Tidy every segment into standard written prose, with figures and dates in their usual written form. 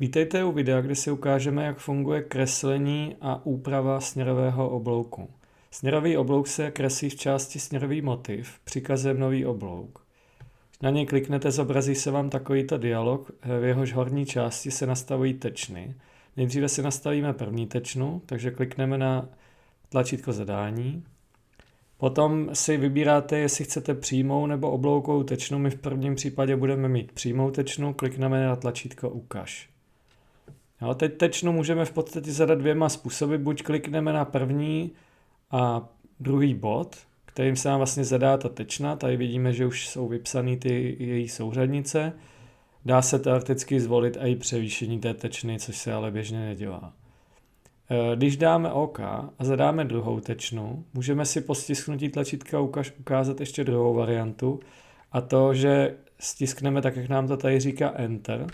Vítejte u videa, kde si ukážeme, jak funguje kreslení a úprava směrového oblouku. Směrový oblouk se kreslí v části směrový motiv příkazem nový oblouk. Když na něj kliknete, zobrazí se vám takovýto dialog, v jehož horní části se nastavují tečny. Nejdříve si nastavíme první tečnu, takže klikneme na tlačítko zadání. Potom si vybíráte, jestli chcete přímou nebo obloukovou tečnu. My v prvním případě budeme mít přímou tečnu, klikneme na tlačítko ukaž. Jo, teď tečnu můžeme v podstatě zadat dvěma způsoby. Buď klikneme na první a druhý bod, kterým se nám vlastně zadá ta tečna. Tady vidíme, že už jsou vypsané ty její souřadnice. Dá se teoreticky zvolit i převýšení té tečny, což se ale běžně nedělá. Když dáme OK a zadáme druhou tečnu, můžeme si po stisknutí tlačítka ukaž ukázat ještě druhou variantu, a to, že stiskneme tak, jak nám to tady říká Enter.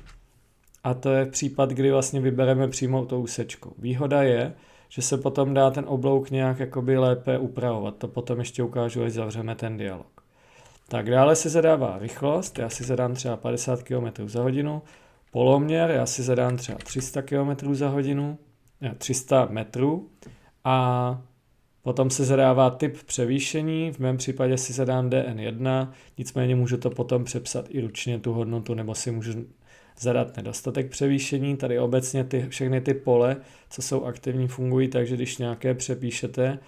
A to je případ, kdy vlastně vybereme přímo tou úsečkou. Výhoda je, že se potom dá ten oblouk nějak jakoby lépe upravovat. To potom ještě ukážu, až zavřeme ten dialog. Tak dále se zadává rychlost, já si zadám třeba 50 km za hodinu, poloměr, já si zadám třeba 300 km za hodinu, 300 metrů a potom se zadává typ převýšení, v mém případě si zadám DN1, nicméně můžu to potom přepsat i ručně tu hodnotu, nebo si můžu zadat nedostatek převýšení. Tady obecně všechny ty pole, co jsou aktivní, fungují, takže když nějaké přepíšete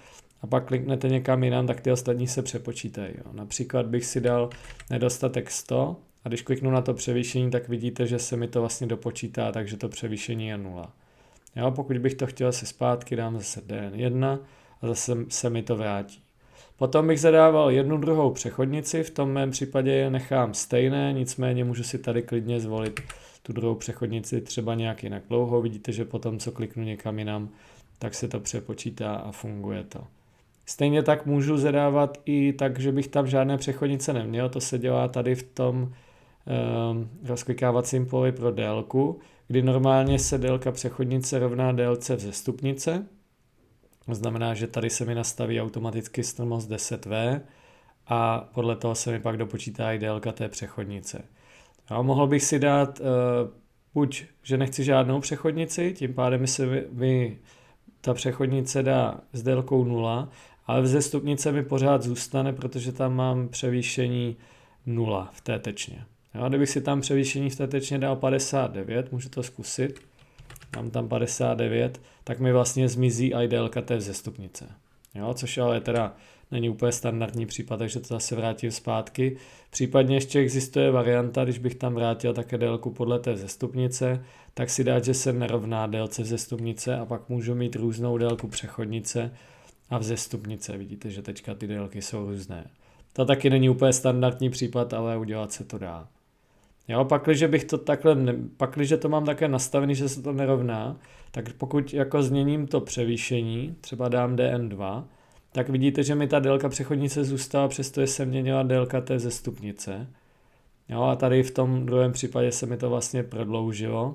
a pak kliknete někam jinam, tak ty ostatní se přepočítají. Jo. Například bych si dal nedostatek 100 a když kliknu na to převýšení, tak vidíte, že se mi to vlastně dopočítá, takže to převýšení je 0. Jo, pokud bych to chtěl se zpátky, dám zase DN1 a zase se mi to vrátí. Potom bych zadával jednu druhou přechodnici, v tom mém případě je nechám stejné, nicméně můžu si tady klidně zvolit tu druhou přechodnici třeba nějak jinak dlouho. Vidíte, že potom, co kliknu někam jinam, tak se to přepočítá a funguje to. Stejně tak můžu zadávat i tak, že bych tam žádné přechodnice neměl, to se dělá tady v tom rozklikávacím poli pro délku, kdy normálně se délka přechodnice rovná délce vzestupnice. To znamená, že tady se mi nastaví automaticky strmost 10V a podle toho se mi pak dopočítá i délka té přechodnice. A mohl bych si dát buď, že nechci žádnou přechodnici, tím pádem mi ta přechodnice dá s délkou 0, ale vzestupnice mi pořád zůstane, protože tam mám převýšení 0 v té tečně. A kdybych si tam převýšení v té tečně dal 59, můžu to zkusit, mám tam 59, tak mi vlastně zmizí i délka té vzestupnice. Jo, což ale teda není úplně standardní případ, takže to zase vrátím zpátky. Případně ještě existuje varianta, když bych tam vrátil také délku podle té vzestupnice, tak si dát, že se nerovná délce vzestupnice a pak můžu mít různou délku přechodnice a vzestupnice. Vidíte, že teďka ty délky jsou různé. To taky není úplně standardní případ, ale udělat se to dá. Jo, pakliže to mám také nastavený, že se to nerovná, tak pokud jako změním to převýšení, třeba dám DN2, tak vidíte, že mi ta délka přechodnice zůstala, přestože se měnila délka té vzestupnice. Jo, a tady v tom druhém případě se mi to vlastně prodloužilo.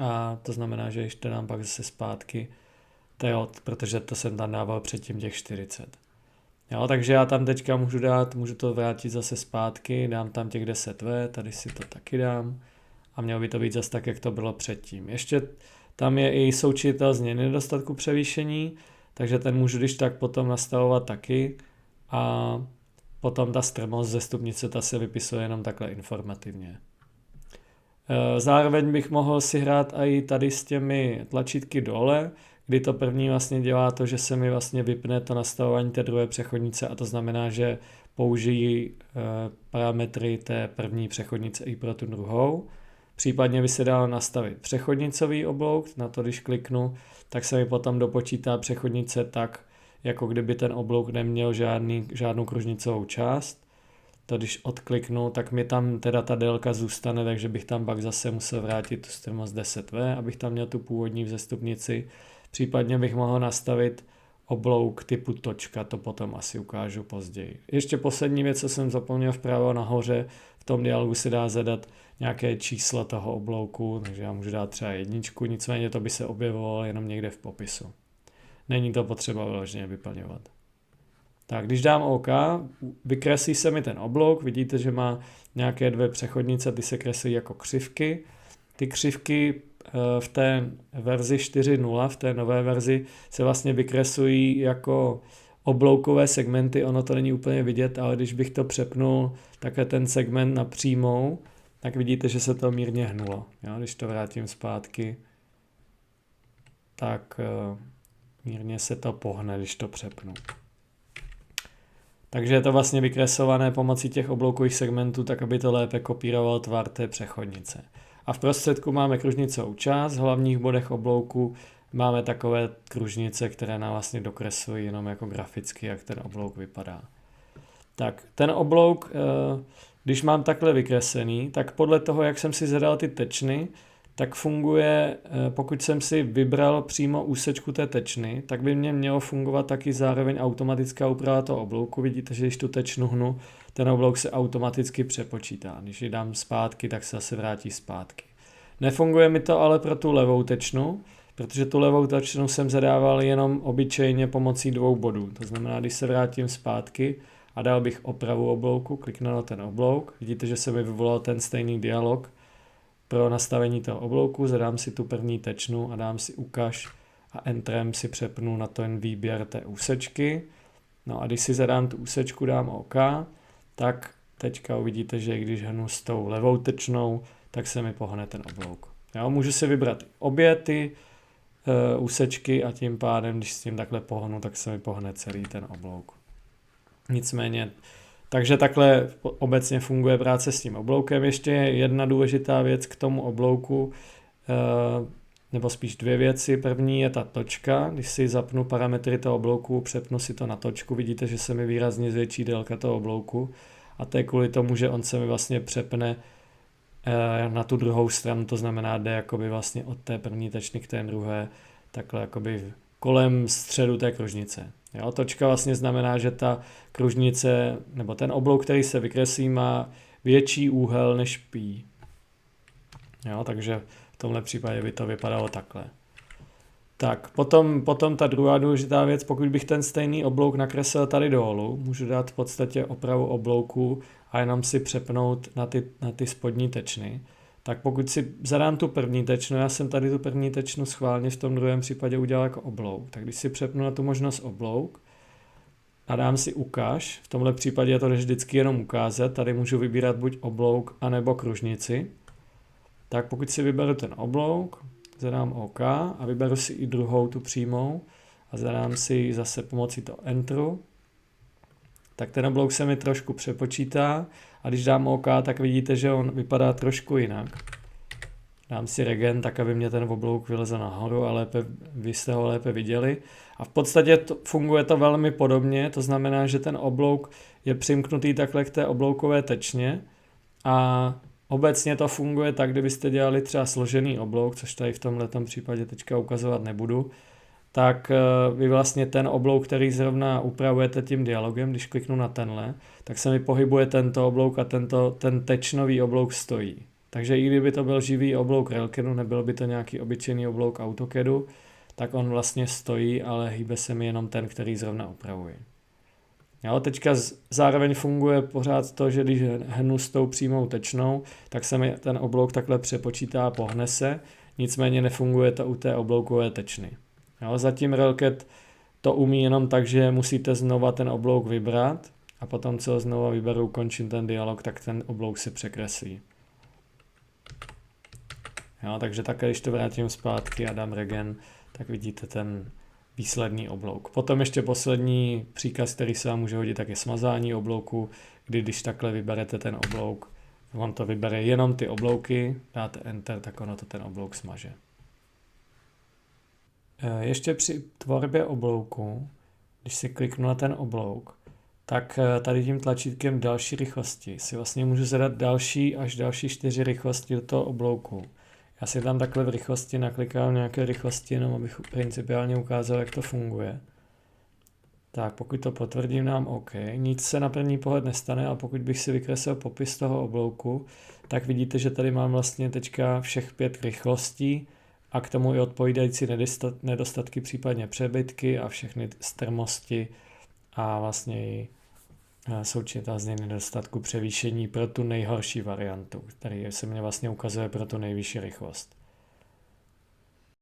A to znamená, že ještě dám pak zase zpátky, protože to jsem tam dával předtím těch 40. Jo, takže já tam teďka můžu to vrátit zase zpátky, dám tam těch 10V, tady si to taky dám a mělo by to být zase tak, jak to bylo předtím. Ještě tam je i součitel změny nedostatku převýšení, takže ten můžu když tak potom nastavovat taky a potom ta strmost ze stupnice, ta se vypisuje jenom takhle informativně. Zároveň bych mohl si hrát i tady s těmi tlačítky dole, kdy to první vlastně dělá to, že se mi vlastně vypne to nastavování té druhé přechodnice a to znamená, že použijí parametry té první přechodnice i pro tu druhou. Případně by se dalo nastavit přechodnicový oblouk, na to když kliknu, tak se mi potom dopočítá přechodnice tak, jako kdyby ten oblouk neměl žádnou kružnicovou část. To když odkliknu, tak mi tam teda ta délka zůstane, takže bych tam pak zase musel vrátit tu strmost 10V, abych tam měl tu původní vzestupnici. Případně bych mohl nastavit oblouk typu točka, to potom asi ukážu později. Ještě poslední věc, co jsem zapomněl vpravo nahoře, v tom dialogu se dá zadat nějaké číslo toho oblouku, takže já můžu dát třeba 1, nicméně to by se objevovalo jenom někde v popisu. Není to potřeba vyloženě vyplňovat. Tak, když dám OK, vykreslí se mi ten oblouk, vidíte, že má nějaké dvě přechodnice, ty se kreslí jako křivky ty křivky v té verzi 4.0, v té nové verzi, se vlastně vykreslují jako obloukové segmenty, ono to není úplně vidět, ale když bych to přepnul také ten segment na přímou, tak vidíte, že se to mírně hnulo. Jo? Když to vrátím zpátky, tak mírně se to pohne, když to přepnu. Takže je to vlastně vykreslované pomocí těch obloukových segmentů, tak aby to lépe kopíroval tvar té přechodnice. A v prostředku máme kružnicovou část, v hlavních bodech oblouku máme takové kružnice, které nám vlastně dokreslují jenom jako graficky, jak ten oblouk vypadá. Tak ten oblouk, když mám takhle vykreslený, tak podle toho, jak jsem si zadal ty tečny, tak funguje, pokud jsem si vybral přímo úsečku té tečny, tak by mě mělo fungovat taky zároveň automatická úprava toho oblouku. Vidíte, že když tu tečnu hnu, ten oblouk se automaticky přepočítá. Když ji dám zpátky, tak se zase vrátí zpátky. Nefunguje mi to ale pro tu levou tečnu, protože tu levou tečnu jsem zadával jenom obyčejně pomocí 2 bodů. To znamená, když se vrátím zpátky a dal bych opravu oblouku, kliknu na ten oblouk, vidíte, že se mi vyvolal ten stejný dialog pro nastavení toho oblouku, zadám si tu první tečnu a dám si ukaž a entrem si přepnu na ten výběr té úsečky. No a když si zadám tu úsečku, dám OK, tak teďka uvidíte, že když hnu s tou levou tečnou, tak se mi pohne ten oblouk. Jo, můžu si vybrat obě ty úsečky a tím pádem, když s tím takhle pohnu, tak se mi pohne celý ten oblouk. Nicméně, takže takhle obecně funguje práce s tím obloukem. Ještě je jedna důležitá věc k tomu oblouku, nebo spíš 2 věci. První je ta točka. Když si zapnu parametry toho oblouku, přepnu si to na točku, vidíte, že se mi výrazně zvětší délka toho oblouku. A to je kvůli tomu, že on se mi vlastně přepne na tu druhou stranu, to znamená, jde jakoby vlastně od té první tečny k té druhé, takhle jakoby kolem středu té kružnice. Jo, točka vlastně znamená, že ta kružnice, nebo ten oblouk, který se vykreslí, má větší úhel než pí. Jo, takže v tomhle případě by to vypadalo takhle. Tak, potom ta druhá důležitá věc, pokud bych ten stejný oblouk nakreslil tady dolů, můžu dát v podstatě opravu oblouku a jenom si přepnout na ty spodní tečny. Tak pokud si zadám tu první tečnu, já jsem tady tu první tečnu schválně v tom druhém případě udělal jako oblouk, tak když si přepnu na tu možnost oblouk a dám si ukaž, v tomhle případě je to vždycky jenom ukázat, tady můžu vybírat buď oblouk, anebo kružnici, tak pokud si vyberu ten oblouk, zadám OK a vyberu si i druhou tu přímou a zadám si zase pomocí toho Enteru, tak ten oblouk se mi trošku přepočítá a když dám OK, tak vidíte, že on vypadá trošku jinak. Dám si regen, tak aby mě ten oblouk vylezl nahoru a vy jste ho lépe viděli. A v podstatě funguje to velmi podobně, to znamená, že ten oblouk je přimknutý takhle k té obloukové tečně a obecně to funguje tak, kdybyste dělali třeba složený oblouk, což tady v tomhletom případě teďka ukazovat nebudu, tak vy vlastně ten oblouk, který zrovna upravujete tím dialogem, když kliknu na tenhle, tak se mi pohybuje tento oblouk a ten tečnový oblouk stojí. Takže i kdyby to byl živý oblouk Relkenu, nebyl by to nějaký obyčejný oblouk AutoCADu, tak on vlastně stojí, ale hýbe se mi jenom ten, který zrovna upravuje. Jo, teďka zároveň funguje pořád to, že když hnu s tou přímou tečnou, tak se mi ten oblouk takhle přepočítá a pohne se, nicméně nefunguje to u té obloukové tečny. Jo, zatím Relcat to umí jenom tak, že musíte znova ten oblouk vybrat a potom, co ho znova vyberu, ukončím ten dialog, tak ten oblouk se překreslí. Jo, takže také, když to vrátím zpátky a dám regen, tak vidíte ten výsledný oblouk. Potom ještě poslední příkaz, který se vám může hodit, tak je smazání oblouku, kdy když takhle vyberete ten oblouk, on to vybere jenom ty oblouky, dáte Enter, tak ono to ten oblouk smaže. Ještě při tvorbě oblouku, když si kliknu na ten oblouk, tak tady tím tlačítkem další rychlosti si vlastně můžu zadat další 4 rychlosti do toho oblouku. Já si tam takhle v rychlosti naklikám nějaké rychlosti, jenom abych principiálně ukázal, jak to funguje. Tak pokud to potvrdím, dám OK. Nic se na první pohled nestane, ale pokud bych si vykreslil popis toho oblouku, tak vidíte, že tady mám vlastně teďka všech 5 rychlostí a k tomu i odpovídající nedostatky, případně přebytky a všechny strmosti a vlastně i součetá změny nedostatku převýšení pro tu nejhorší variantu, který se mě vlastně ukazuje pro tu nejvyšší rychlost.